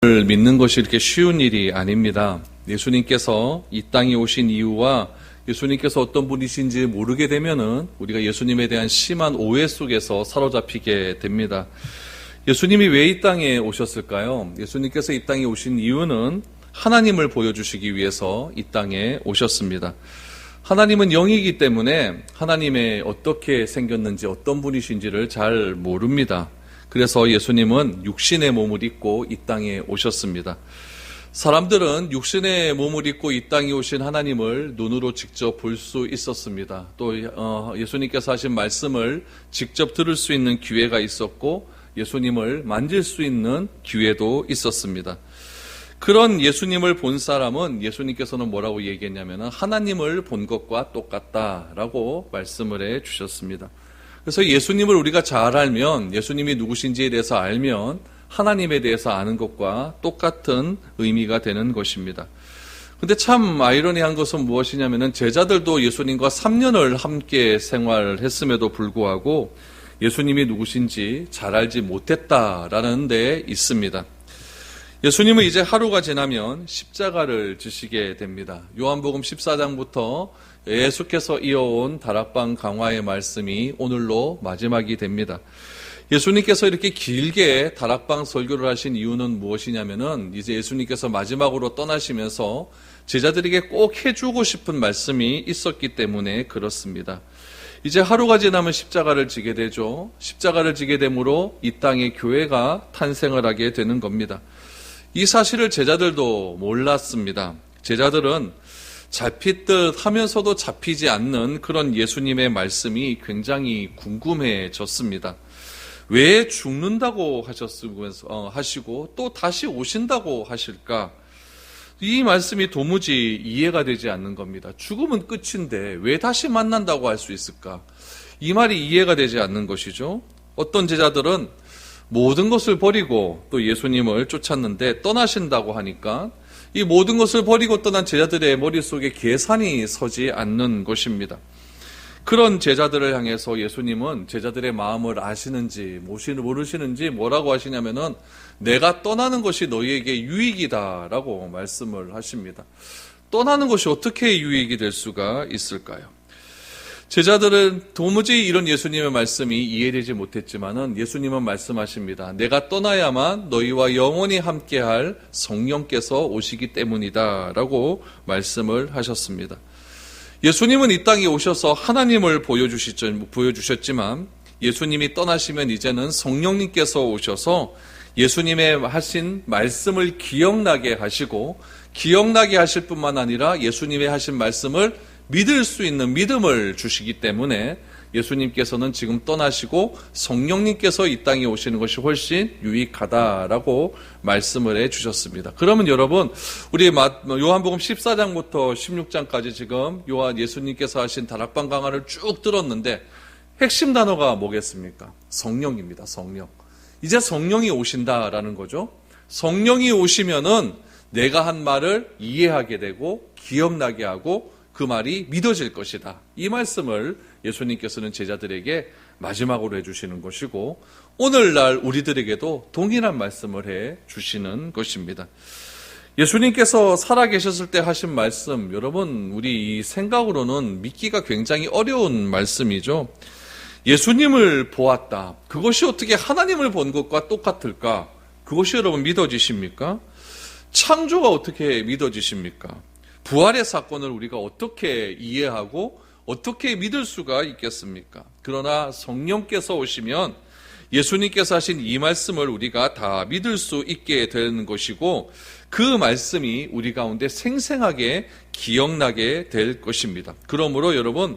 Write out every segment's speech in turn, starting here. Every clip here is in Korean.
예수님을 믿는 것이 이렇게 쉬운 일이 아닙니다. 예수님께서 이 땅에 오신 이유와 예수님께서 어떤 분이신지 모르게 되면은 우리가 예수님에 대한 심한 오해 속에서 사로잡히게 됩니다. 예수님이 왜 이 땅에 오셨을까요? 예수님께서 이 땅에 오신 이유는 하나님을 보여주시기 위해서 이 땅에 오셨습니다. 하나님은 영이기 때문에 하나님의 어떻게 생겼는지 어떤 분이신지를 잘 모릅니다. 그래서 예수님은 육신의 몸을 입고 이 땅에 오셨습니다. 사람들은 육신의 몸을 입고 이 땅에 오신 하나님을 눈으로 직접 볼 수 있었습니다. 또 예수님께서 하신 말씀을 직접 들을 수 있는 기회가 있었고 예수님을 만질 수 있는 기회도 있었습니다. 그런 예수님을 본 사람은 예수님께서는 뭐라고 얘기했냐면 하나님을 본 것과 똑같다라고 말씀을 해 주셨습니다. 그래서 예수님을 우리가 잘 알면, 예수님이 누구신지에 대해서 알면 하나님에 대해서 아는 것과 똑같은 의미가 되는 것입니다. 근데 참 아이러니한 것은 무엇이냐면 제자들도 예수님과 3년을 함께 생활했음에도 불구하고 예수님이 누구신지 잘 알지 못했다라는 데 있습니다. 예수님은 이제 하루가 지나면 십자가를 지시게 됩니다. 요한복음 14장부터 계속해서 이어온 다락방 강화의 말씀이 오늘로 마지막이 됩니다. 예수님께서 이렇게 길게 다락방 설교를 하신 이유는 무엇이냐면은 이제 예수님께서 마지막으로 떠나시면서 제자들에게 꼭 해주고 싶은 말씀이 있었기 때문에 그렇습니다. 이제 하루가 지나면 십자가를 지게 되죠. 십자가를 지게 되므로 이 땅에 교회가 탄생을 하게 되는 겁니다. 이 사실을 제자들도 몰랐습니다. 제자들은 잡히듯 하면서도 잡히지 않는 그런 예수님의 말씀이 굉장히 궁금해졌습니다. 왜 죽는다고 하시고 또 다시 오신다고 하실까? 이 말씀이 도무지 이해가 되지 않는 겁니다. 죽음은 끝인데 왜 다시 만난다고 할 수 있을까? 이 말이 이해가 되지 않는 것이죠. 어떤 제자들은 모든 것을 버리고 또 예수님을 쫓았는데 떠나신다고 하니까 이 모든 것을 버리고 떠난 제자들의 머릿속에 계산이 서지 않는 것입니다. 그런 제자들을 향해서 예수님은 제자들의 마음을 아시는지 모르시는지 뭐라고 하시냐면은 내가 떠나는 것이 너희에게 유익이다라고 말씀을 하십니다. 떠나는 것이 어떻게 유익이 될 수가 있을까요? 제자들은 도무지 이런 예수님의 말씀이 이해되지 못했지만은 예수님은 말씀하십니다. 내가 떠나야만 너희와 영원히 함께할 성령께서 오시기 때문이다 라고 말씀을 하셨습니다. 예수님은 이 땅에 오셔서 하나님을 보여주셨지만 예수님이 떠나시면 이제는 성령님께서 오셔서 예수님의 하신 말씀을 기억나게 하시고 기억나게 하실 뿐만 아니라 예수님의 하신 말씀을 믿을 수 있는 믿음을 주시기 때문에 예수님께서는 지금 떠나시고 성령님께서 이 땅에 오시는 것이 훨씬 유익하다라고 말씀을 해 주셨습니다. 그러면 여러분, 우리 요한복음 14장부터 16장까지 지금 예수님께서 하신 다락방 강화를 쭉 들었는데 핵심 단어가 뭐겠습니까? 성령입니다. 성령. 이제 성령이 오신다라는 거죠. 성령이 오시면은 내가 한 말을 이해하게 되고 기억나게 하고 그 말이 믿어질 것이다. 이 말씀을 예수님께서는 제자들에게 마지막으로 해주시는 것이고 오늘날 우리들에게도 동일한 말씀을 해주시는 것입니다. 예수님께서 살아계셨을 때 하신 말씀, 여러분 우리 생각으로는 믿기가 굉장히 어려운 말씀이죠. 예수님을 보았다. 그것이 어떻게 하나님을 본 것과 똑같을까? 그것이 여러분 믿어지십니까? 창조가 어떻게 믿어지십니까? 부활의 사건을 우리가 어떻게 이해하고 어떻게 믿을 수가 있겠습니까? 그러나 성령께서 오시면 예수님께서 하신 이 말씀을 우리가 다 믿을 수 있게 되는 것이고 그 말씀이 우리 가운데 생생하게 기억나게 될 것입니다. 그러므로 여러분,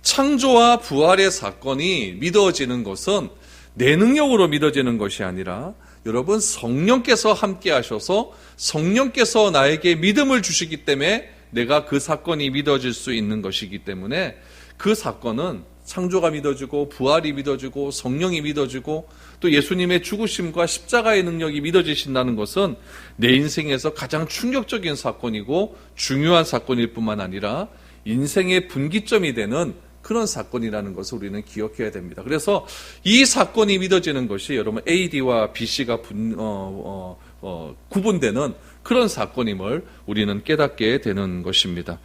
창조와 부활의 사건이 믿어지는 것은 내 능력으로 믿어지는 것이 아니라 여러분 성령께서 함께 하셔서 성령께서 나에게 믿음을 주시기 때문에 내가 그 사건이 믿어질 수 있는 것이기 때문에 그 사건은 창조가 믿어지고 부활이 믿어지고 성령이 믿어지고 또 예수님의 죽으심과 십자가의 능력이 믿어지신다는 것은 내 인생에서 가장 충격적인 사건이고 중요한 사건일 뿐만 아니라 인생의 분기점이 되는 그런 사건이라는 것을 우리는 기억해야 됩니다. 그래서 이 사건이 믿어지는 것이 여러분 AD와 BC가 구분되는 그런 사건임을 우리는 깨닫게 되는 것입니다.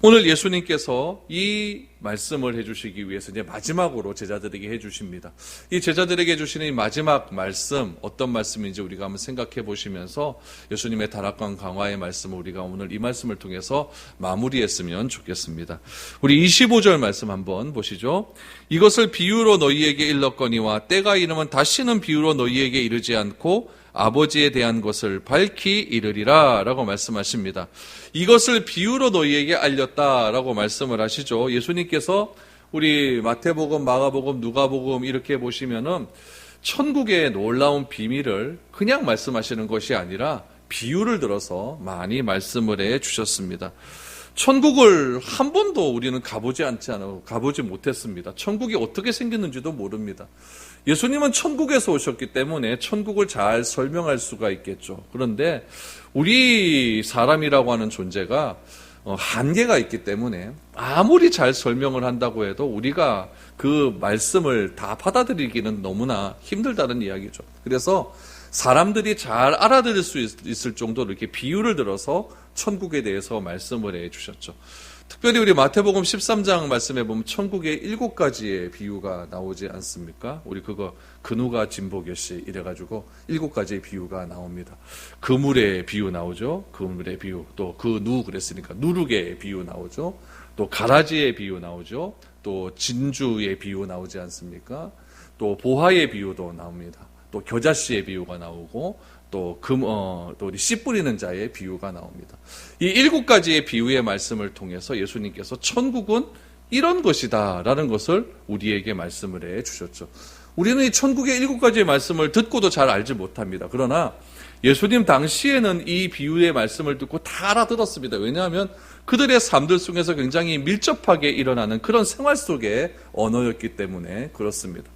오늘 예수님께서 이 말씀을 해주시기 위해서 이제 마지막으로 제자들에게 해주십니다. 이 제자들에게 해주시는 이 마지막 말씀, 어떤 말씀인지 우리가 한번 생각해 보시면서 예수님의 다락방 강화의 말씀을 우리가 오늘 이 말씀을 통해서 마무리했으면 좋겠습니다. 우리 25절 말씀 한번 보시죠. 이것을 비유로 너희에게 일렀거니와 때가 이르면 다시는 비유로 너희에게 이르지 않고 아버지에 대한 것을 밝히 이르리라 라고 말씀하십니다. 이것을 비유로 너희에게 알렸다라고 말씀을 하시죠. 예수님께서 우리 마태복음, 마가복음, 누가복음 이렇게 보시면은 천국의 놀라운 비밀을 그냥 말씀하시는 것이 아니라 비유를 들어서 많이 말씀을 해 주셨습니다. 천국을 한 번도 우리는 가보지 못했습니다. 천국이 어떻게 생겼는지도 모릅니다. 예수님은 천국에서 오셨기 때문에 천국을 잘 설명할 수가 있겠죠. 그런데 우리 사람이라고 하는 존재가 한계가 있기 때문에 아무리 잘 설명을 한다고 해도 우리가 그 말씀을 다 받아들이기는 너무나 힘들다는 이야기죠. 그래서 사람들이 잘 알아들을 수 있을 정도로 이렇게 비유를 들어서 천국에 대해서 말씀을 해 주셨죠. 특별히 우리 마태복음 13장 말씀에 보면 천국의 7가지의 비유가 나오지 않습니까? 우리 그거 근우가 진보교시 이래가지고 7가지의 비유가 나옵니다. 그물의 비유 나오죠. 그물의 비유. 또 그누 그랬으니까 누룩의 비유 나오죠. 또 가라지의 비유 나오죠. 또 진주의 비유 나오지 않습니까? 또 보화의 비유도 나옵니다. 또 겨자씨의 비유가 나오고 또 우리 씨 뿌리는 자의 비유가 나옵니다. 이 7가지의 비유의 말씀을 통해서 예수님께서 천국은 이런 것이다 라는 것을 우리에게 말씀을 해 주셨죠. 우리는 이 천국의 7가지의 말씀을 듣고도 잘 알지 못합니다. 그러나 예수님 당시에는 이 비유의 말씀을 듣고 다 알아들었습니다. 왜냐하면 그들의 삶들 속에서 굉장히 밀접하게 일어나는 그런 생활 속의 언어였기 때문에 그렇습니다.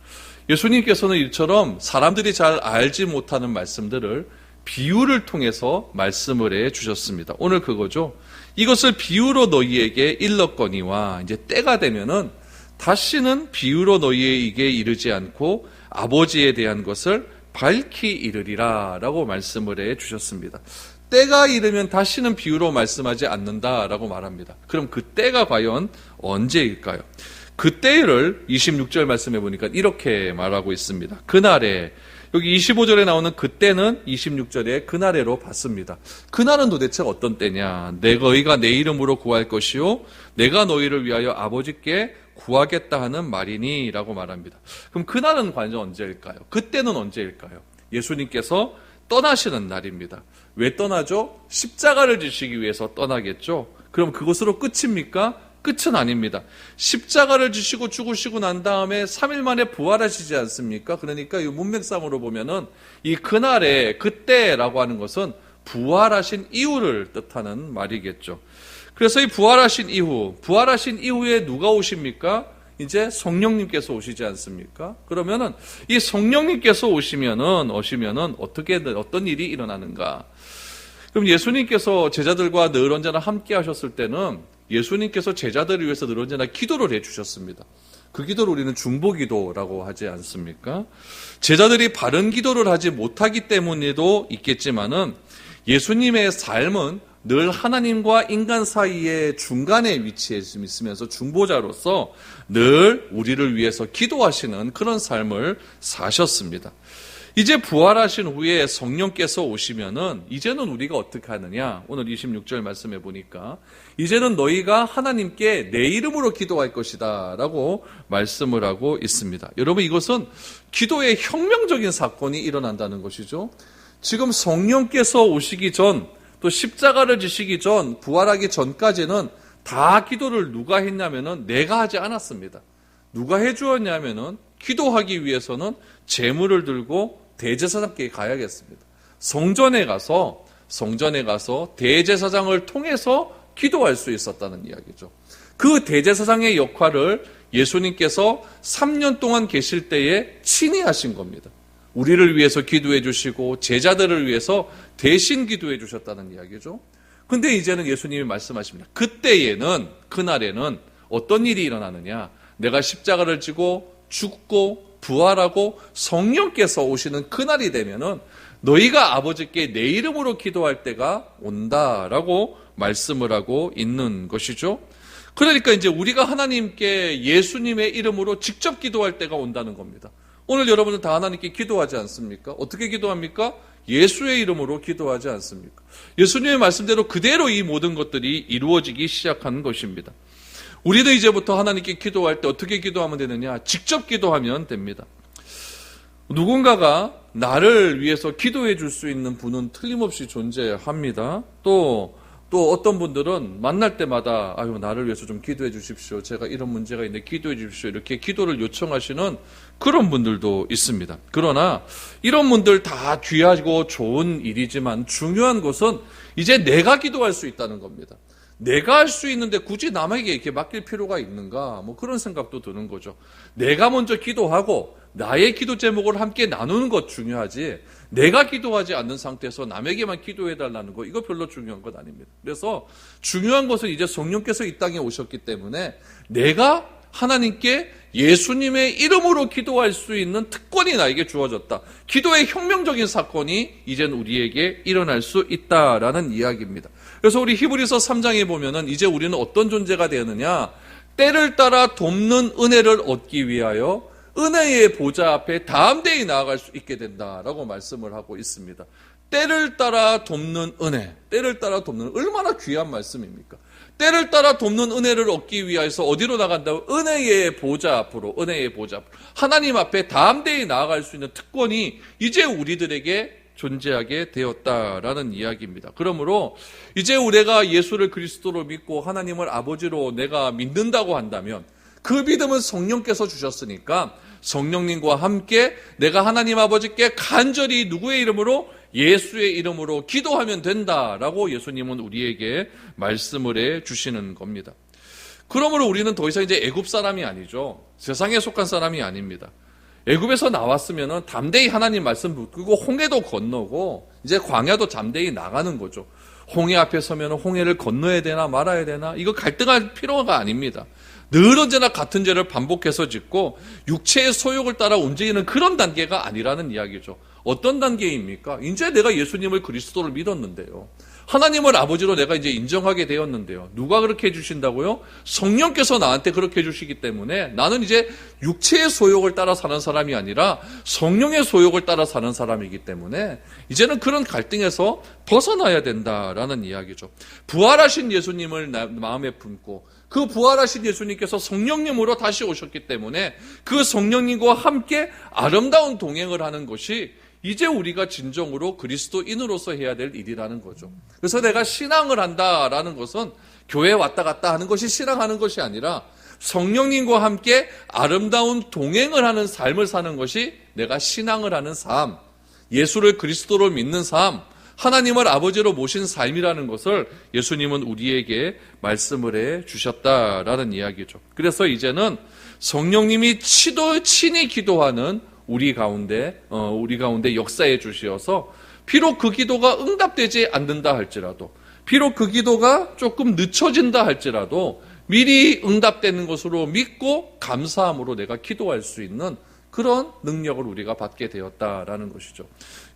예수님께서는 이처럼 사람들이 잘 알지 못하는 말씀들을 비유를 통해서 말씀을 해 주셨습니다. 오늘 그거죠. 이것을 비유로 너희에게 일렀거니와 이제 때가 되면은 다시는 비유로 너희에게 이르지 않고 아버지에 대한 것을 밝히 이르리라 라고 말씀을 해 주셨습니다. 때가 이르면 다시는 비유로 말씀하지 않는다라고 말합니다. 그럼 그 때가 과연 언제일까요? 그 때를 26절 말씀해 보니까 이렇게 말하고 있습니다. 그날에, 여기 25절에 나오는 그때는 26절에 그날에로 봤습니다. 그날은 도대체 어떤 때냐? 너희가 내 이름으로 구할 것이요 내가 너희를 위하여 아버지께 구하겠다 하는 말이니 라고 말합니다. 그럼 그날은 과연 언제일까요? 그때는 언제일까요? 예수님께서 떠나시는 날입니다. 왜 떠나죠? 십자가를 지시기 위해서 떠나겠죠. 그럼 그것으로 끝입니까? 끝은 아닙니다. 십자가를 지시고 죽으시고 난 다음에 3일 만에 부활하시지 않습니까? 그러니까 이 문맥상으로 보면은 이 그날에 그때라고 하는 것은 부활하신 이후를 뜻하는 말이겠죠. 그래서 이 부활하신 이후에 누가 오십니까? 이제 성령님께서 오시지 않습니까? 그러면은 이 성령님께서 오시면은 어떤 일이 일어나는가? 그럼 예수님께서 제자들과 늘 언제나 함께 하셨을 때는 예수님께서 제자들을 위해서 늘 언제나 기도를 해주셨습니다. 그 기도를 우리는 중보기도라고 하지 않습니까? 제자들이 바른 기도를 하지 못하기 때문에도 있겠지만은 예수님의 삶은 늘 하나님과 인간 사이의 중간에 위치해 있으면서 중보자로서 늘 우리를 위해서 기도하시는 그런 삶을 사셨습니다. 이제 부활하신 후에 성령께서 오시면은 이제는 우리가 어떻게 하느냐? 오늘 26절 말씀해 보니까 이제는 너희가 하나님께 내 이름으로 기도할 것이다 라고 말씀을 하고 있습니다. 여러분, 이것은 기도의 혁명적인 사건이 일어난다는 것이죠. 지금 성령께서 오시기 전, 또 십자가를 지시기 전, 부활하기 전까지는 다 기도를 누가 했냐면은 내가 하지 않았습니다. 누가 해주었냐면은 기도하기 위해서는 제물을 들고 대제사장께 가야겠습니다. 성전에 가서 대제사장을 통해서 기도할 수 있었다는 이야기죠. 그 대제사장의 역할을 예수님께서 3년 동안 계실 때에 친히 하신 겁니다. 우리를 위해서 기도해 주시고 제자들을 위해서 대신 기도해 주셨다는 이야기죠. 근데 이제는 예수님이 말씀하십니다. 그날에는 어떤 일이 일어나느냐? 내가 십자가를 지고 죽고 부활하고 성령께서 오시는 그날이 되면은 너희가 아버지께 내 이름으로 기도할 때가 온다라고 말씀을 하고 있는 것이죠. 그러니까 이제 우리가 하나님께 예수님의 이름으로 직접 기도할 때가 온다는 겁니다. 오늘 여러분은 다 하나님께 기도하지 않습니까? 어떻게 기도합니까? 예수의 이름으로 기도하지 않습니까? 예수님의 말씀대로 그대로 이 모든 것들이 이루어지기 시작하는 것입니다. 우리도 이제부터 하나님께 기도할 때 어떻게 기도하면 되느냐? 직접 기도하면 됩니다. 누군가가 나를 위해서 기도해 줄 수 있는 분은 틀림없이 존재합니다. 또 어떤 분들은 만날 때마다 나를 위해서 좀 기도해 주십시오. 제가 이런 문제가 있는데 기도해 주십시오. 이렇게 기도를 요청하시는 그런 분들도 있습니다. 그러나 이런 분들 다 귀하고 좋은 일이지만 중요한 것은 이제 내가 기도할 수 있다는 겁니다. 내가 할 수 있는데 굳이 남에게 이렇게 맡길 필요가 있는가? 그런 생각도 드는 거죠. 내가 먼저 기도하고 나의 기도 제목을 함께 나누는 것 중요하지, 내가 기도하지 않는 상태에서 남에게만 기도해달라는 거, 이거 별로 중요한 것 아닙니다. 그래서 중요한 것은 이제 성령께서 이 땅에 오셨기 때문에 내가 하나님께 예수님의 이름으로 기도할 수 있는 특권이 나에게 주어졌다. 기도의 혁명적인 사건이 이젠 우리에게 일어날 수 있다라는 이야기입니다. 그래서 우리 히브리서 3장에 보면은 이제 우리는 어떤 존재가 되느냐? 때를 따라 돕는 은혜를 얻기 위하여 은혜의 보좌 앞에 담대히 나아갈 수 있게 된다라고 말씀을 하고 있습니다. 때를 따라 돕는 은혜, 때를 따라 돕는, 얼마나 귀한 말씀입니까? 때를 따라 돕는 은혜를 얻기 위해서 어디로 나간다고? 은혜의 보좌 앞으로, 은혜의 보좌 앞으로. 하나님 앞에 담대히 나아갈 수 있는 특권이 이제 우리들에게 존재하게 되었다라는 이야기입니다. 그러므로 이제 우리가 예수를 그리스도로 믿고 하나님을 아버지로 내가 믿는다고 한다면 그 믿음은 성령께서 주셨으니까 성령님과 함께 내가 하나님 아버지께 간절히 누구의 이름으로? 예수의 이름으로 기도하면 된다라고 예수님은 우리에게 말씀을 해 주시는 겁니다. 그러므로 우리는 더 이상 이제 애굽 사람이 아니죠. 세상에 속한 사람이 아닙니다. 애굽에서 나왔으면은 담대히 하나님 말씀 붙들고 홍해도 건너고 이제 광야도 담대히 나가는 거죠. 홍해 앞에 서면 홍해를 건너야 되나 말아야 되나, 이거 갈등할 필요가 아닙니다. 늘 언제나 같은 죄를 반복해서 짓고 육체의 소욕을 따라 움직이는 그런 단계가 아니라는 이야기죠. 어떤 단계입니까? 이제 내가 예수님을 그리스도를 믿었는데요. 하나님을 아버지로 내가 이제 인정하게 되었는데요. 누가 그렇게 해주신다고요? 성령께서 나한테 그렇게 해주시기 때문에 나는 이제 육체의 소욕을 따라 사는 사람이 아니라 성령의 소욕을 따라 사는 사람이기 때문에 이제는 그런 갈등에서 벗어나야 된다라는 이야기죠. 부활하신 예수님을 마음에 품고 그 부활하신 예수님께서 성령님으로 다시 오셨기 때문에 그 성령님과 함께 아름다운 동행을 하는 것이 이제 우리가 진정으로 그리스도인으로서 해야 될 일이라는 거죠. 그래서 내가 신앙을 한다라는 것은 교회에 왔다 갔다 하는 것이 신앙하는 것이 아니라 성령님과 함께 아름다운 동행을 하는 삶을 사는 것이 내가 신앙을 하는 삶, 예수를 그리스도로 믿는 삶, 하나님을 아버지로 모신 삶이라는 것을 예수님은 우리에게 말씀을 해 주셨다라는 이야기죠. 그래서 이제는 성령님이 친히 기도하는 우리 가운데 역사해 주시어서 비록 그 기도가 응답되지 않는다 할지라도, 비록 그 기도가 조금 늦춰진다 할지라도 미리 응답되는 것으로 믿고 감사함으로 내가 기도할 수 있는 그런 능력을 우리가 받게 되었다라는 것이죠.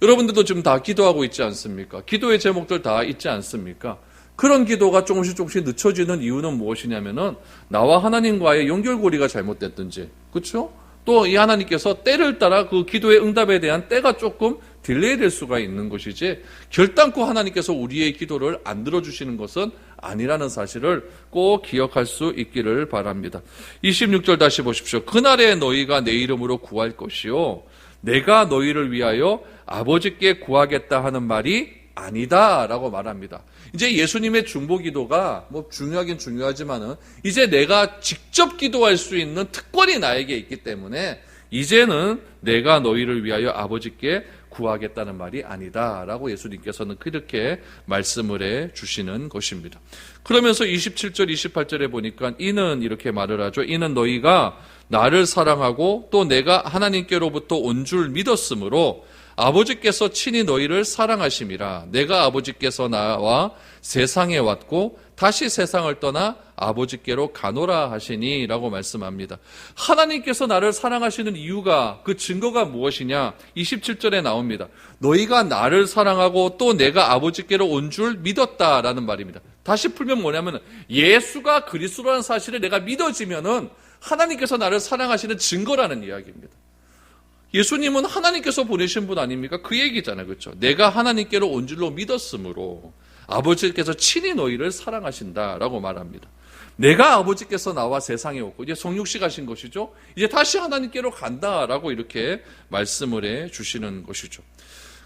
여러분들도 지금 다 기도하고 있지 않습니까? 기도의 제목들 다 있지 않습니까? 그런 기도가 조금씩 늦춰지는 이유는 무엇이냐면은 나와 하나님과의 연결고리가 잘못됐든지, 그렇죠? 또 이 하나님께서 때를 따라 그 기도의 응답에 대한 때가 조금 딜레이 될 수가 있는 것이지 결단코 하나님께서 우리의 기도를 안 들어주시는 것은 아니라는 사실을 꼭 기억할 수 있기를 바랍니다. 26절 다시 보십시오. 그날에 너희가 내 이름으로 구할 것이요 내가 너희를 위하여 아버지께 구하겠다 하는 말이 아니다 라고 말합니다. 이제 예수님의 중보기도가 중요하긴 중요하지만은 이제 내가 직접 기도할 수 있는 특권이 나에게 있기 때문에 이제는 내가 너희를 위하여 아버지께 구하겠다는 말이 아니다 라고 예수님께서는 그렇게 말씀을 해 주시는 것입니다. 그러면서 27절 28절에 보니까 이는 이렇게 말을 하죠. 이는 너희가 나를 사랑하고 또 내가 하나님께로부터 온 줄 믿었으므로 아버지께서 친히 너희를 사랑하심이라. 내가 아버지께서 나와 세상에 왔고 다시 세상을 떠나 아버지께로 가노라 하시니 라고 말씀합니다. 하나님께서 나를 사랑하시는 이유가, 그 증거가 무엇이냐? 27절에 나옵니다. 너희가 나를 사랑하고 또 내가 아버지께로 온 줄 믿었다라는 말입니다. 다시 풀면 뭐냐면 예수가 그리스도라는 사실을 내가 믿어지면은 하나님께서 나를 사랑하시는 증거라는 이야기입니다. 예수님은 하나님께서 보내신 분 아닙니까? 그 얘기잖아요. 그렇죠? 내가 하나님께로 온 줄로 믿었으므로 아버지께서 친히 너희를 사랑하신다라고 말합니다. 내가 아버지께서 나와 세상에 왔고 이제 성육시 가신 것이죠. 이제 다시 하나님께로 간다라고 이렇게 말씀을 해 주시는 것이죠.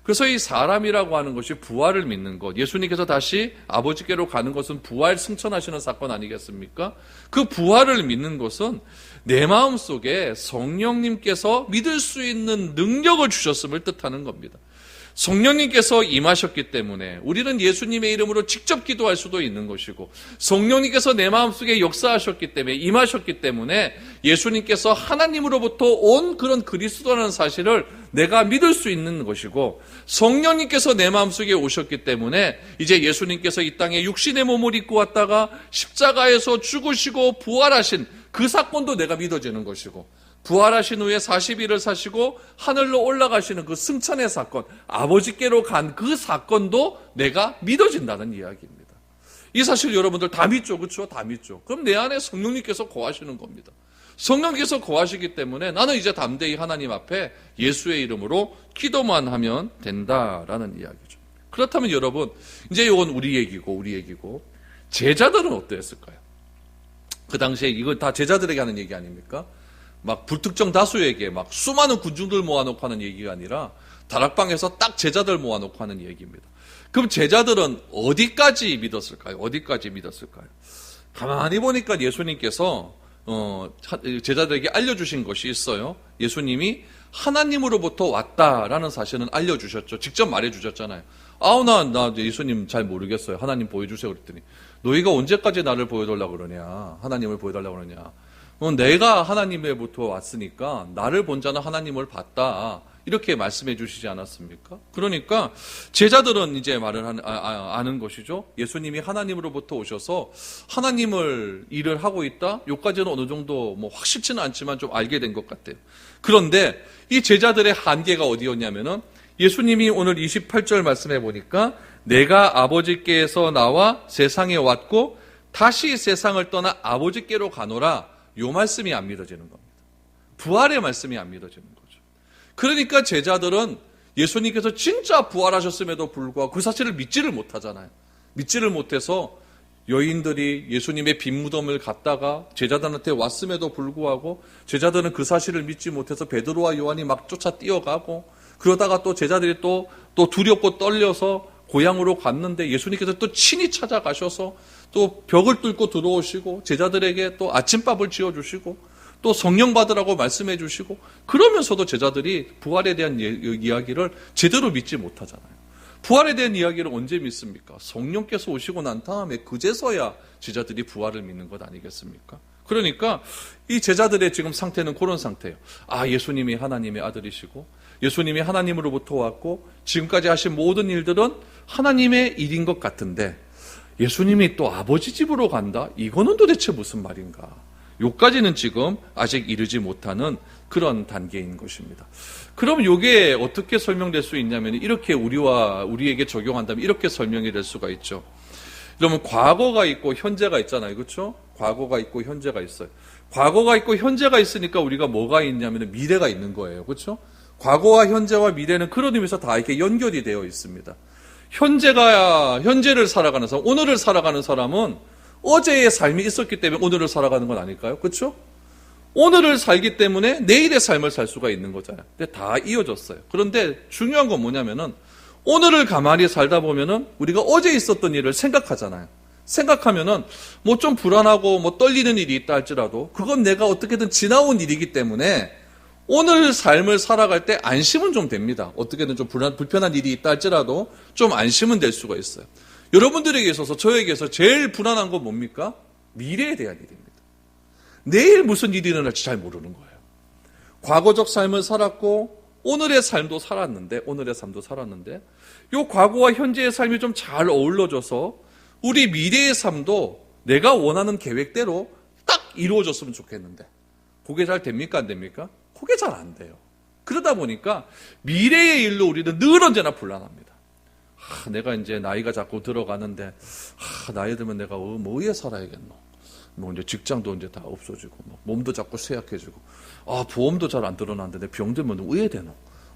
그래서 이 사람이라고 하는 것이 부활을 믿는 것, 예수님께서 다시 아버지께로 가는 것은 부활 승천하시는 사건 아니겠습니까? 그 부활을 믿는 것은 내 마음속에 성령님께서 믿을 수 있는 능력을 주셨음을 뜻하는 겁니다. 성령님께서 임하셨기 때문에 우리는 예수님의 이름으로 직접 기도할 수도 있는 것이고, 성령님께서 내 마음속에 역사하셨기 때문에, 임하셨기 때문에 예수님께서 하나님으로부터 온 그런 그리스도라는 사실을 내가 믿을 수 있는 것이고, 성령님께서 내 마음속에 오셨기 때문에 이제 예수님께서 이 땅에 육신의 몸을 입고 왔다가 십자가에서 죽으시고 부활하신 그 사건도 내가 믿어지는 것이고, 부활하신 후에 40일을 사시고 하늘로 올라가시는 그 승천의 사건, 아버지께로 간 그 사건도 내가 믿어진다는 이야기입니다. 이 사실 여러분들 다 믿죠? 그렇죠? 다 믿죠. 그럼 내 안에 성령님께서 거하시는 겁니다. 성령께서 거하시기 때문에 나는 이제 담대히 하나님 앞에 예수의 이름으로 기도만 하면 된다라는 이야기죠. 그렇다면 여러분, 이제 이건 우리 얘기고 제자들은 어떠했을까요? 그 당시에 이건 다 제자들에게 하는 얘기 아닙니까? 막 불특정 다수에게 막 수많은 군중들 모아놓고 하는 얘기가 아니라 다락방에서 딱 제자들 모아놓고 하는 얘기입니다. 그럼 제자들은 어디까지 믿었을까요? 가만히 보니까 예수님께서 제자들에게 알려주신 것이 있어요. 예수님이 하나님으로부터 왔다라는 사실은 알려주셨죠. 직접 말해주셨잖아요. 나 예수님 잘 모르겠어요. 하나님 보여주세요. 그랬더니 너희가 언제까지 나를 보여달라고 그러냐? 하나님을 보여달라고 그러냐? 내가 하나님으로부터 왔으니까 나를 본 자는 하나님을 봤다. 이렇게 말씀해 주시지 않았습니까? 그러니까 제자들은 이제 아는 것이죠. 예수님이 하나님으로부터 오셔서 하나님을 일을 하고 있다? 요까지는 어느 정도 확실치는 않지만 좀 알게 된 것 같아요. 그런데 이 제자들의 한계가 어디였냐면은 예수님이 오늘 28절 말씀해 보니까 내가 아버지께서 나와 세상에 왔고 다시 세상을 떠나 아버지께로 가노라. 요 말씀이 안 믿어지는 겁니다. 부활의 말씀이 안 믿어지는 거죠. 그러니까 제자들은 예수님께서 진짜 부활하셨음에도 불구하고 그 사실을 믿지를 못하잖아요. 믿지를 못해서 여인들이 예수님의 빈 무덤을 갔다가 제자들한테 왔음에도 불구하고 제자들은 그 사실을 믿지 못해서 베드로와 요한이 막 쫓아 뛰어가고, 그러다가 또 제자들이 또 두렵고 떨려서 고향으로 갔는데 예수님께서 또 친히 찾아가셔서 또 벽을 뚫고 들어오시고 제자들에게 또 아침밥을 지어주시고 또 성령 받으라고 말씀해 주시고, 그러면서도 제자들이 부활에 대한 이야기를 제대로 믿지 못하잖아요. 부활에 대한 이야기를 언제 믿습니까? 성령께서 오시고 난 다음에 그제서야 제자들이 부활을 믿는 것 아니겠습니까? 그러니까 이 제자들의 지금 상태는 그런 상태예요. 예수님이 하나님의 아들이시고 예수님이 하나님으로부터 왔고 지금까지 하신 모든 일들은 하나님의 일인 것 같은데 예수님이 또 아버지 집으로 간다? 이거는 도대체 무슨 말인가? 요까지는 지금 아직 이르지 못하는 그런 단계인 것입니다. 그럼 이게 어떻게 설명될 수 있냐면 이렇게 우리에게 적용한다면 이렇게 설명이 될 수가 있죠. 그러면 과거가 있고 현재가 있잖아요. 그렇죠? 과거가 있고 현재가 있어요. 과거가 있고 현재가 있으니까 우리가 뭐가 있냐면 미래가 있는 거예요. 그렇죠? 과거와 현재와 미래는 그런 의미에서 다 이렇게 연결이 되어 있습니다. 현재를 살아가는 사람, 오늘을 살아가는 사람은 어제의 삶이 있었기 때문에 오늘을 살아가는 건 아닐까요? 그렇죠? 오늘을 살기 때문에 내일의 삶을 살 수가 있는 거잖아요. 근데 다 이어졌어요. 그런데 중요한 건 뭐냐면은 오늘을 가만히 살다 보면은 우리가 어제 있었던 일을 생각하잖아요. 생각하면은 좀 불안하고 떨리는 일이 있다 할지라도 그건 내가 어떻게든 지나온 일이기 때문에 오늘 삶을 살아갈 때 안심은 좀 됩니다. 어떻게든 좀 불편한 일이 있다 할지라도 좀 안심은 될 수가 있어요. 여러분들에게 있어서 저에게서 제일 불안한 건 뭡니까? 미래에 대한 일입니다. 내일 무슨 일이 일어날지 잘 모르는 거예요. 과거적 삶을 살았고 오늘의 삶도 살았는데 요 과거와 현재의 삶이 좀 잘 어우러져서 우리 미래의 삶도 내가 원하는 계획대로 딱 이루어졌으면 좋겠는데 그게 잘 됩니까? 안 됩니까? 그게 잘 안 돼요. 그러다 보니까 미래의 일로 우리는 늘 언제나 불안합니다. 내가 이제 나이가 자꾸 들어가는데 나이 들면 내가 뭐에 살아야겠노? 뭐 이제 직장도 이제 다 없어지고 몸도 자꾸 쇠약해지고 보험도 잘 안 들어놨는데 내 병 들면 의에 되노?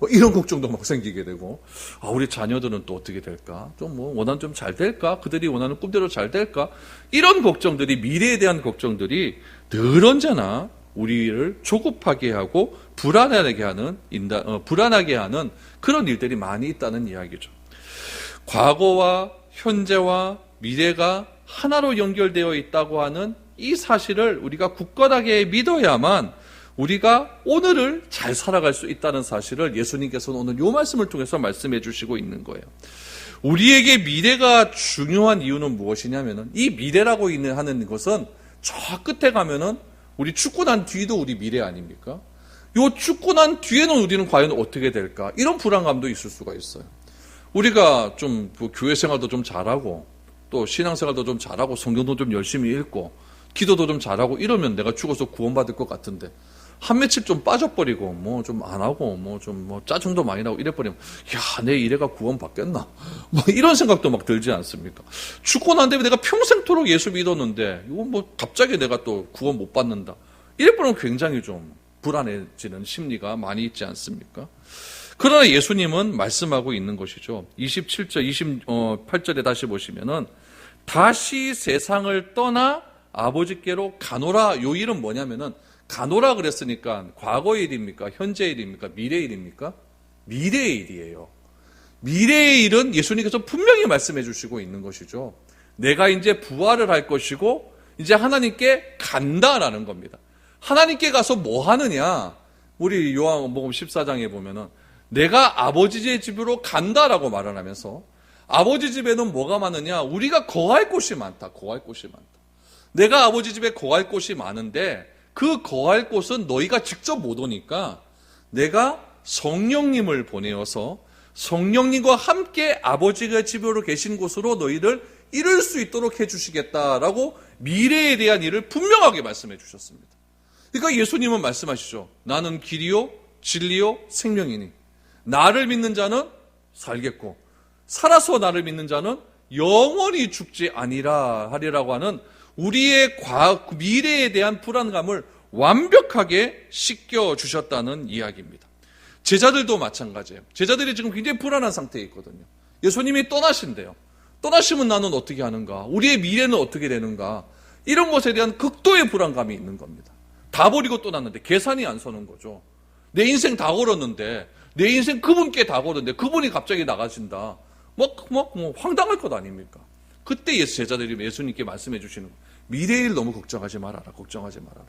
이런 걱정도 막 생기게 되고 우리 자녀들은 또 어떻게 될까? 좀 원하는 좀 잘 될까? 그들이 원하는 꿈대로 잘 될까? 이런 걱정들이 미래에 대한 걱정들이 늘 언제나 우리를 조급하게 하고 불안하게 하는 그런 일들이 많이 있다는 이야기죠. 과거와 현재와 미래가 하나로 연결되어 있다고 하는 이 사실을 우리가 굳건하게 믿어야만 우리가 오늘을 잘 살아갈 수 있다는 사실을 예수님께서는 오늘 이 말씀을 통해서 말씀해 주시고 있는 거예요. 우리에게 미래가 중요한 이유는 무엇이냐면은 이 미래라고 하는 것은 저 끝에 가면은 우리 죽고 난 뒤도 우리 미래 아닙니까? 요 죽고 난 뒤에는 우리는 과연 어떻게 될까? 이런 불안감도 있을 수가 있어요. 우리가 좀 교회 생활도 좀 잘하고 또 신앙 생활도 좀 잘하고 성경도 좀 열심히 읽고 기도도 좀 잘하고 이러면 내가 죽어서 구원받을 것 같은데 한 며칠 좀 빠져버리고 좀 안 하고 짜증도 많이 나고 이래버리면 내 이래가 구원받겠나? 이런 생각도 막 들지 않습니까? 죽고 난 다음에 내가 평생토록 예수 믿었는데 이거 갑자기 내가 또 구원 못 받는다. 이래버리면 굉장히 좀 불안해지는 심리가 많이 있지 않습니까? 그러나 예수님은 말씀하고 있는 것이죠. 27절, 28절에 다시 보시면은 다시 세상을 떠나 아버지께로 가노라. 요 일은 뭐냐면은 가노라 그랬으니까 과거의 일입니까? 현재의 일입니까? 미래의 일입니까? 미래의 일이에요. 미래의 일은 예수님께서 분명히 말씀해 주시고 있는 것이죠. 내가 이제 부활을 할 것이고 이제 하나님께 간다라는 겁니다. 하나님께 가서 뭐 하느냐? 우리 요한복음 14장에 보면은 내가 아버지의 집으로 간다라고 말을 하면서 아버지 집에는 뭐가 많으냐? 우리가 거할 곳이 많다. 거할 곳이 많다. 내가 아버지 집에 거할 곳이 많은데 그 거할 곳은 너희가 직접 못 오니까 내가 성령님을 보내어서 성령님과 함께 아버지가 집으로 계신 곳으로 너희를 이룰 수 있도록 해주시겠다라고 미래에 대한 일을 분명하게 말씀해 주셨습니다. 그러니까 예수님은 말씀하시죠. 나는 길이요 진리요 생명이니 나를 믿는 자는 살겠고 살아서 나를 믿는 자는 영원히 죽지 아니라 하리라고 하는 우리의 미래에 대한 불안감을 완벽하게 씻겨주셨다는 이야기입니다. 제자들도 마찬가지예요. 제자들이 지금 굉장히 불안한 상태에 있거든요. 예수님이 떠나신대요. 떠나시면 나는 어떻게 하는가? 우리의 미래는 어떻게 되는가? 이런 것에 대한 극도의 불안감이 있는 겁니다. 다 버리고 떠났는데 계산이 안 서는 거죠. 내 인생 다 걸었는데 내 인생 그분께 다 걸었는데 그분이 갑자기 나가신다. 황당할 것 아닙니까? 그때 제자들이 예수님께 말씀해 주시는 거예요. 미래일 너무 걱정하지 말아라. 걱정하지 말아라.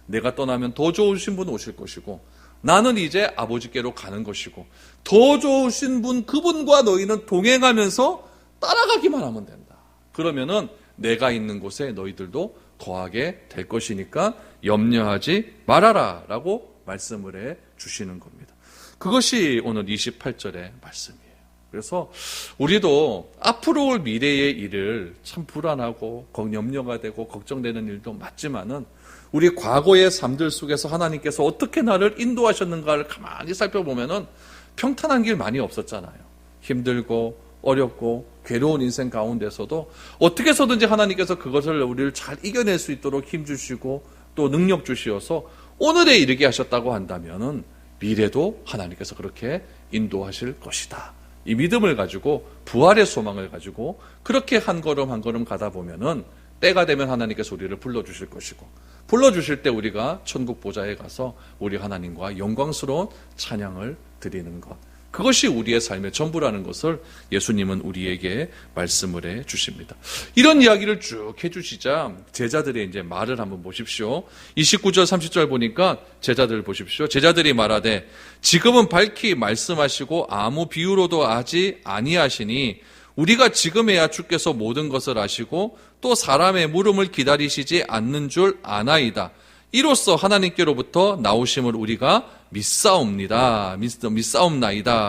내가 떠나면 더 좋으신 분 오실 것이고 나는 이제 아버지께로 가는 것이고 더 좋으신 분 그분과 너희는 동행하면서 따라가기만 하면 된다. 그러면은 내가 있는 곳에 너희들도 거하게 될 것이니까 염려하지 말아라 라고 말씀을 해 주시는 겁니다. 그것이 오늘 28절의 말씀이에요. 그래서 우리도 앞으로 올 미래의 일을 참 불안하고 염려가 되고 걱정되는 일도 맞지만은 우리 과거의 삶들 속에서 하나님께서 어떻게 나를 인도하셨는가를 가만히 살펴보면은 평탄한 길 많이 없었잖아요. 힘들고 어렵고 괴로운 인생 가운데서도 어떻게 해서든지 하나님께서 그것을 우리를 잘 이겨낼 수 있도록 힘주시고 또 능력 주시어서 오늘에 이르게 하셨다고 한다면은 미래도 하나님께서 그렇게 인도하실 것이다. 이 믿음을 가지고 부활의 소망을 가지고 그렇게 한 걸음 한 걸음 가다 보면은 때가 되면 하나님께서 우리를 불러주실 것이고 불러주실 때 우리가 천국 보좌에 가서 우리 하나님과 영광스러운 찬양을 드리는 것, 그것이 우리의 삶의 전부라는 것을 예수님은 우리에게 말씀을 해 주십니다. 이런 이야기를 쭉 해주시자 제자들의 이제 말을 한번 보십시오. 29절 30절 보니까 제자들 보십시오. 제자들이 말하되 지금은 밝히 말씀하시고 아무 비유로도 하지 아니하시니 우리가 지금에야 주께서 모든 것을 아시고 또 사람의 물음을 기다리시지 않는 줄 아나이다. 이로써 하나님께로부터 나오심을 우리가 믿사옵나이다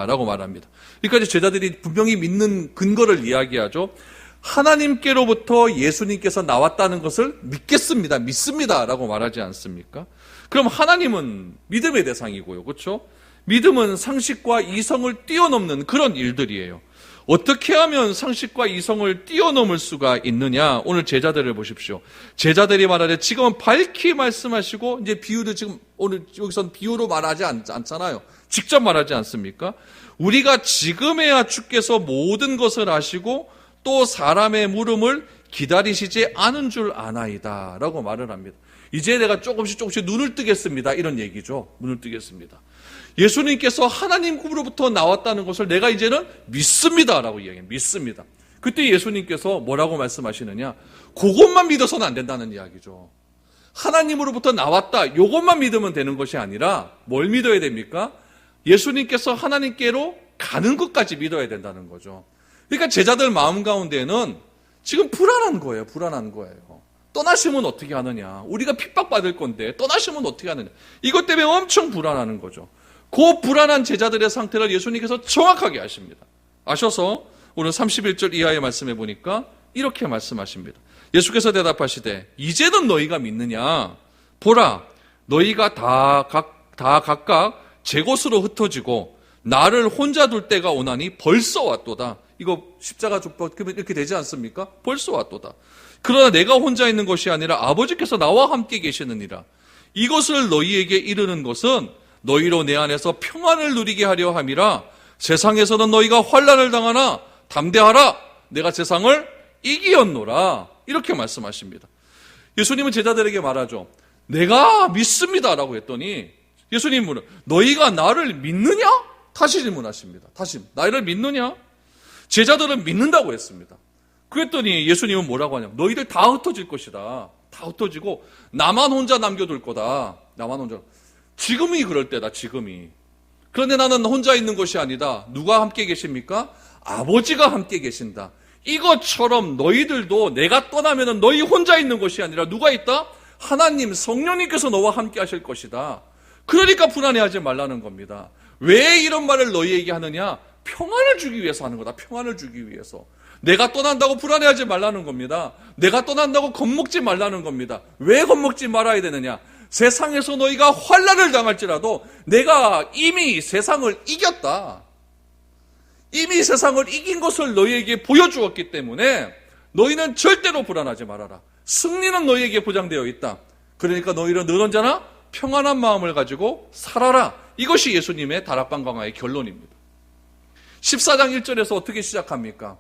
라고 말합니다. 그러니까 제자들이 분명히 믿는 근거를 이야기하죠. 하나님께로부터 예수님께서 나왔다는 것을 믿습니다 라고 말하지 않습니까? 그럼 하나님은 믿음의 대상이고요, 그렇죠? 믿음은 상식과 이성을 뛰어넘는 그런 일들이에요. 어떻게 하면 상식과 이성을 뛰어넘을 수가 있느냐? 오늘 제자들을 보십시오. 제자들이 말하되 지금은 밝히 말씀하시고, 이제 비유를 지금 오늘 여기선 비유로 말하지 않잖아요. 직접 말하지 않습니까? 우리가 지금에야 주께서 모든 것을 아시고 또 사람의 물음을 기다리시지 않은 줄 아나이다 라고 말을 합니다. 이제 내가 조금씩 눈을 뜨겠습니다, 이런 얘기죠. 눈을 뜨겠습니다. 예수님께서 하나님으로부터 나왔다는 것을 내가 이제는 믿습니다라고 이야기해요. 믿습니다. 그때 예수님께서 뭐라고 말씀하시느냐? 그것만 믿어서는 안 된다는 이야기죠. 하나님으로부터 나왔다, 요것만 믿으면 되는 것이 아니라 뭘 믿어야 됩니까? 예수님께서 하나님께로 가는 것까지 믿어야 된다는 거죠. 그러니까 제자들 마음 가운데는 지금 불안한 거예요. 떠나시면 어떻게 하느냐? 우리가 핍박받을 건데 떠나시면 어떻게 하느냐? 이것 때문에 엄청 불안하는 거죠. 그 불안한 제자들의 상태를 예수님께서 정확하게 아십니다. 아셔서 오늘 31절 이하의 말씀해 보니까 이렇게 말씀하십니다. 예수께서 대답하시되 이제는 너희가 믿느냐? 보라, 너희가 다 각각 제 곳으로 흩어지고 나를 혼자 둘 때가 오나니 벌써 왔도다. 이거 십자가 족보 이렇게 되지 않습니까? 벌써 왔도다. 그러나 내가 혼자 있는 것이 아니라 아버지께서 나와 함께 계시느니라. 이것을 너희에게 이르는 것은 너희로 내 안에서 평안을 누리게 하려 함이라. 세상에서는 너희가 환난을 당하나 담대하라. 내가 세상을 이기었노라. 이렇게 말씀하십니다. 예수님은 제자들에게 말하죠. 내가 믿습니다라고 했더니 예수님은 너희가 나를 믿느냐? 다시 질문하십니다. 다시 나를 믿느냐? 제자들은 믿는다고 했습니다. 그랬더니 예수님은 뭐라고 하냐면 너희들 다 흩어질 것이다. 다 흩어지고 나만 혼자 남겨둘 거다. 나만 혼자. 지금이 그럴 때다. 지금이. 그런데 나는 혼자 있는 것이 아니다. 누가 함께 계십니까? 아버지가 함께 계신다. 이것처럼 너희들도 내가 떠나면 너희 혼자 있는 것이 아니라 누가 있다? 하나님 성령님께서 너와 함께 하실 것이다. 그러니까 불안해하지 말라는 겁니다. 왜 이런 말을 너희에게 하느냐? 평안을 주기 위해서 하는 거다. 평안을 주기 위해서. 내가 떠난다고 불안해하지 말라는 겁니다. 내가 떠난다고 겁먹지 말라는 겁니다. 왜 겁먹지 말아야 되느냐? 세상에서 너희가 환난을 당할지라도 내가 이미 세상을 이겼다. 이미 세상을 이긴 것을 너희에게 보여주었기 때문에 너희는 절대로 불안하지 말아라. 승리는 너희에게 보장되어 있다. 그러니까 너희는 늘 언제나 평안한 마음을 가지고 살아라. 이것이 예수님의 다락방 강화의 결론입니다. 14장 1절에서 어떻게 시작합니까?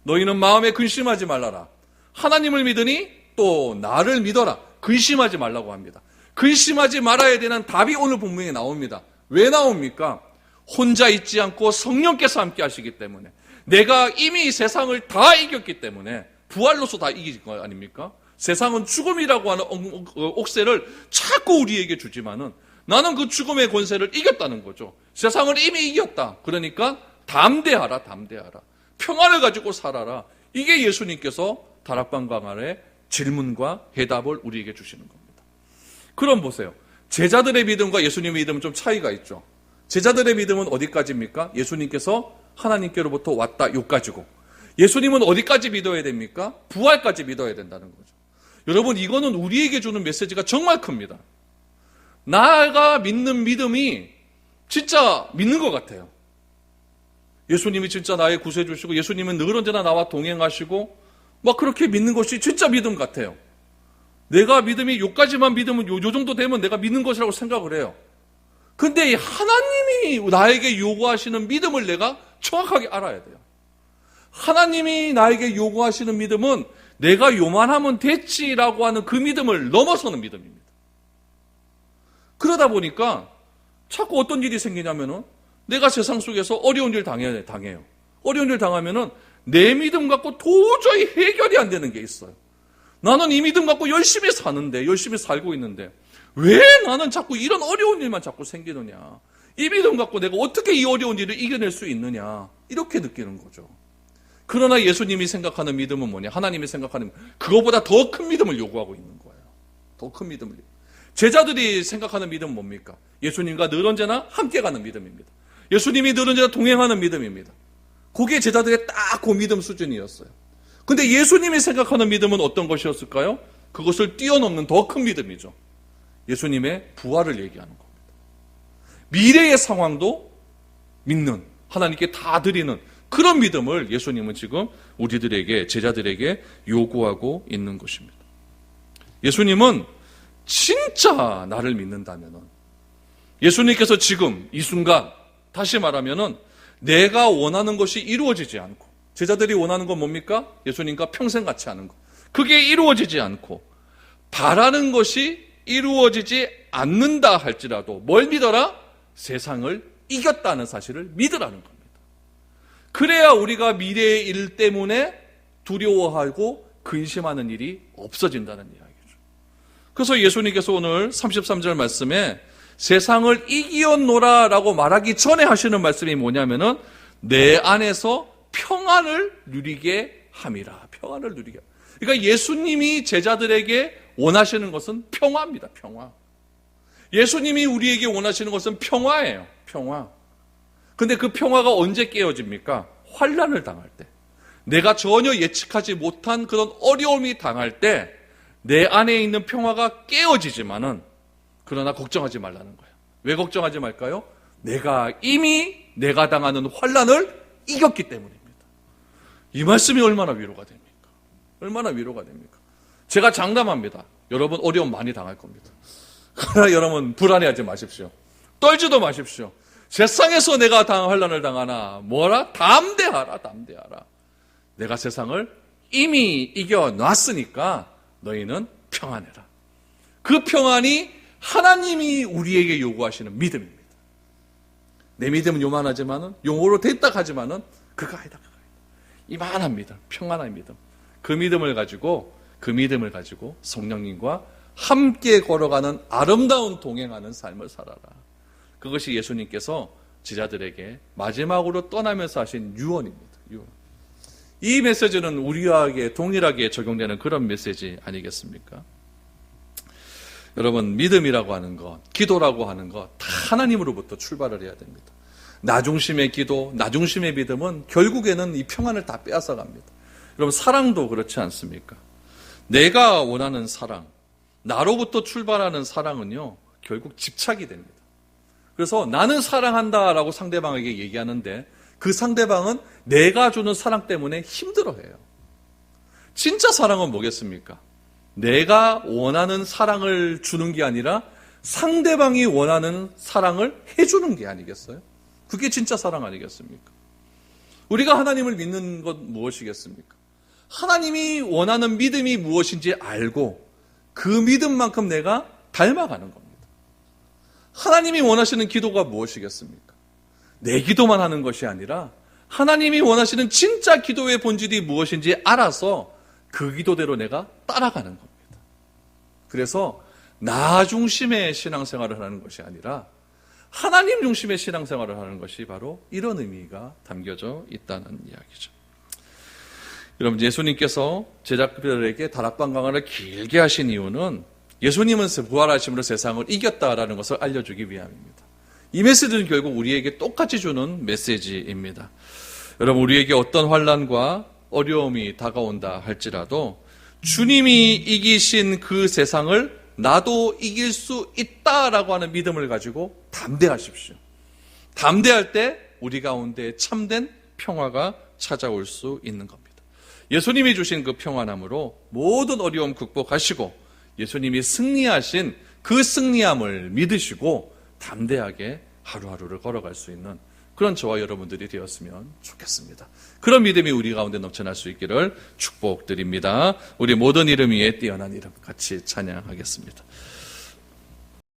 너희는 마음에 근심하지 말라라. 하나님을 믿으니 또 나를 믿어라. 근심하지 말라고 합니다. 근심하지 말아야 되는 답이 오늘 본문에 나옵니다. 왜 나옵니까? 혼자 있지 않고 성령께서 함께 하시기 때문에, 내가 이미 세상을 다 이겼기 때문에, 부활로서 다 이긴 거 아닙니까? 세상은 죽음이라고 하는 옥새를 자꾸 우리에게 주지만은 나는 그 죽음의 권세를 이겼다는 거죠. 세상을 이미 이겼다. 그러니까 담대하라. 평안을 가지고 살아라. 이게 예수님께서 다락방 강화의 질문과 해답을 우리에게 주시는 겁니다. 그럼 보세요. 제자들의 믿음과 예수님의 믿음은 좀 차이가 있죠. 제자들의 믿음은 어디까지입니까? 예수님께서 하나님께로부터 왔다, 요까지고. 예수님은 어디까지 믿어야 됩니까? 부활까지 믿어야 된다는 거죠. 여러분, 이거는 우리에게 주는 메시지가 정말 큽니다. 나가 믿는 믿음이 진짜 믿는 것 같아요. 예수님이 진짜 나의 구세주시고 예수님은 늘 언제나 나와 동행하시고 막 그렇게 믿는 것이 진짜 믿음 같아요. 내가 믿음이 요까지만 믿으면 요 정도 되면 내가 믿는 것이라고 생각을 해요. 근데 하나님이 나에게 요구하시는 믿음을 내가 정확하게 알아야 돼요. 하나님이 나에게 요구하시는 믿음은 내가 요만하면 됐지라고 하는 그 믿음을 넘어서는 믿음입니다. 그러다 보니까 자꾸 어떤 일이 생기냐면은 내가 세상 속에서 어려운 일 당해요. 어려운 일 당하면은 내 믿음 갖고 도저히 해결이 안 되는 게 있어요. 나는 이 믿음 갖고 열심히 살고 있는데 왜 나는 자꾸 이런 어려운 일만 자꾸 생기느냐? 이 믿음 갖고 내가 어떻게 이 어려운 일을 이겨낼 수 있느냐? 이렇게 느끼는 거죠. 그러나 예수님이 생각하는 믿음은 뭐냐? 하나님이 생각하는 그거보다 더 큰 믿음을 요구하고 있는 거예요. 더 큰 믿음을. 제자들이 생각하는 믿음은 뭡니까? 예수님과 늘 언제나 함께 가는 믿음입니다. 예수님이 늘 언제나 동행하는 믿음입니다. 그게 제자들의 딱 그 믿음 수준이었어요. 근데 예수님이 생각하는 믿음은 어떤 것이었을까요? 그것을 뛰어넘는 더 큰 믿음이죠. 예수님의 부활을 얘기하는 겁니다. 미래의 상황도 믿는, 하나님께 다 드리는 그런 믿음을 예수님은 지금 우리들에게, 제자들에게 요구하고 있는 것입니다. 예수님은 진짜 나를 믿는다면은, 예수님께서 지금 이 순간, 다시 말하면은 내가 원하는 것이 이루어지지 않고, 제자들이 원하는 건 뭡니까? 예수님과 평생 같이 하는 것. 그게 이루어지지 않고 바라는 것이 이루어지지 않는다 할지라도 뭘 믿어라? 세상을 이겼다는 사실을 믿으라는 겁니다. 그래야 우리가 미래의 일 때문에 두려워하고 근심하는 일이 없어진다는 이야기죠. 그래서 예수님께서 오늘 33절 말씀에 세상을 이기었노라 라고 말하기 전에 하시는 말씀이 뭐냐면은 내 안에서 평안을 누리게 함이라. 평안을 누리게. 그러니까 예수님이 제자들에게 원하시는 것은 평화입니다. 평화. 예수님이 우리에게 원하시는 것은 평화예요. 평화. 근데 그 평화가 언제 깨어집니까? 환난을 당할 때. 내가 전혀 예측하지 못한 그런 어려움이 당할 때 내 안에 있는 평화가 깨어지지만은 그러나 걱정하지 말라는 거예요. 왜 걱정하지 말까요? 내가 이미 내가 당하는 환난을 이겼기 때문입니다. 이 말씀이 얼마나 위로가 됩니까? 얼마나 위로가 됩니까? 제가 장담합니다. 여러분 어려움 많이 당할 겁니다. 그러나 여러분 불안해하지 마십시오. 떨지도 마십시오. 세상에서 내가 환난을 당하나 뭐라? 담대하라. 담대하라. 내가 세상을 이미 이겨놨으니까 너희는 평안해라. 그 평안이 하나님이 우리에게 요구하시는 믿음입니다. 내 믿음은 요만하지만은 용어로 됐다 하지만은 그거 아니다. 이만한 믿음, 평안한 믿음. 그 믿음을 가지고 성령님과 함께 걸어가는 아름다운 동행하는 삶을 살아라. 그것이 예수님께서 제자들에게 마지막으로 떠나면서 하신 유언입니다. 유언. 이 메시지는 우리에게 동일하게 적용되는 그런 메시지 아니겠습니까? 여러분, 믿음이라고 하는 것, 기도라고 하는 것 다 하나님으로부터 출발을 해야 됩니다. 나 중심의 기도, 나 중심의 믿음은 결국에는 이 평안을 다 빼앗아 갑니다. 여러분, 사랑도 그렇지 않습니까? 내가 원하는 사랑, 나로부터 출발하는 사랑은요, 결국 집착이 됩니다. 그래서 나는 사랑한다라고 상대방에게 얘기하는데 그 상대방은 내가 주는 사랑 때문에 힘들어해요. 진짜 사랑은 뭐겠습니까? 내가 원하는 사랑을 주는 게 아니라 상대방이 원하는 사랑을 해주는 게 아니겠어요? 그게 진짜 사랑 아니겠습니까? 우리가 하나님을 믿는 것 무엇이겠습니까? 하나님이 원하는 믿음이 무엇인지 알고 그 믿음만큼 내가 닮아가는 겁니다. 하나님이 원하시는 기도가 무엇이겠습니까? 내 기도만 하는 것이 아니라 하나님이 원하시는 진짜 기도의 본질이 무엇인지 알아서 그 기도대로 내가 따라가는 겁니다. 그래서 나 중심의 신앙생활을 하는 것이 아니라 하나님 중심의 신앙생활을 하는 것이 바로 이런 의미가 담겨져 있다는 이야기죠. 여러분, 예수님께서 제자들에게 다락방 강화를 길게 하신 이유는 예수님은 부활하심으로 세상을 이겼다라는 것을 알려주기 위함입니다. 이 메시지는 결국 우리에게 똑같이 주는 메시지입니다. 여러분, 우리에게 어떤 환난과 어려움이 다가온다 할지라도 주님이 이기신 그 세상을 나도 이길 수 있다라고 하는 믿음을 가지고 담대하십시오. 담대할 때 우리 가운데 참된 평화가 찾아올 수 있는 겁니다. 예수님이 주신 그 평안함으로 모든 어려움 극복하시고 예수님이 승리하신 그 승리함을 믿으시고 담대하게 하루하루를 걸어갈 수 있는 그런 저와 여러분들이 되었으면 좋겠습니다. 그런 믿음이 우리 가운데 넘쳐날 수 있기를 축복드립니다. 우리 모든 이름 위에 뛰어난 이름 같이 찬양하겠습니다.